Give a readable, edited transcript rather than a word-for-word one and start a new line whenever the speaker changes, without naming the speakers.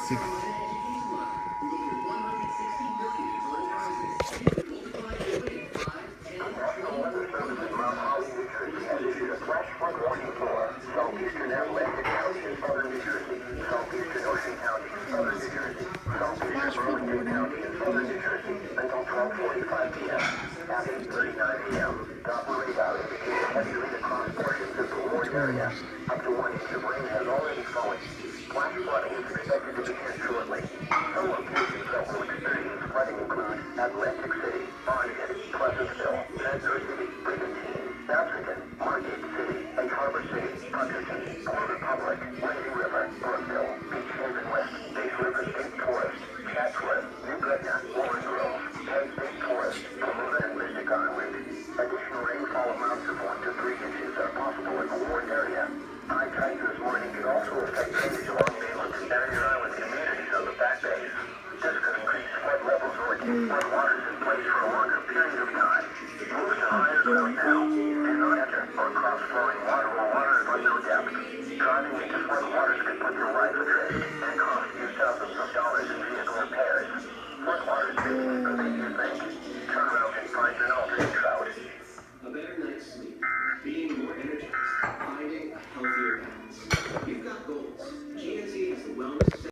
Mount Holly, New Jersey has issued a flash flood warning for southeastern Atlantic County in southern New Jersey, southeastern Ocean County in southern New Jersey, southeastern Burlington County in southern New Jersey until 12:45 p.m. At 8:39 a.m. Doppler radar indicates heavy rain across portions of the Warren area. Up to 1 inch of rain has already fallen. Flash flooding is expected to begin shortly. Some locations that will experience flooding include Atlantic City, Barnegat, Pleasantville, Center City, Brigantine, Abington, Margate City, Egg Harbor City, Punxsutawney, Port Republic, Lazy River, Brookville, Beach Haven West, Base River State Forest, Chatsworth, New Gretna, Warren Grove, Penn State Forest, Pomona, and Mystic Island. Additional rainfall amounts of 1 to 3 inches are possible in the Warren area. High tides this morning could also affect drainage along mainland and barrier island communities on the back bays. This could increase flood levels or keep flood waters in place for a longer period of time. Move to higher ground now. Do not enter or cross flowing water.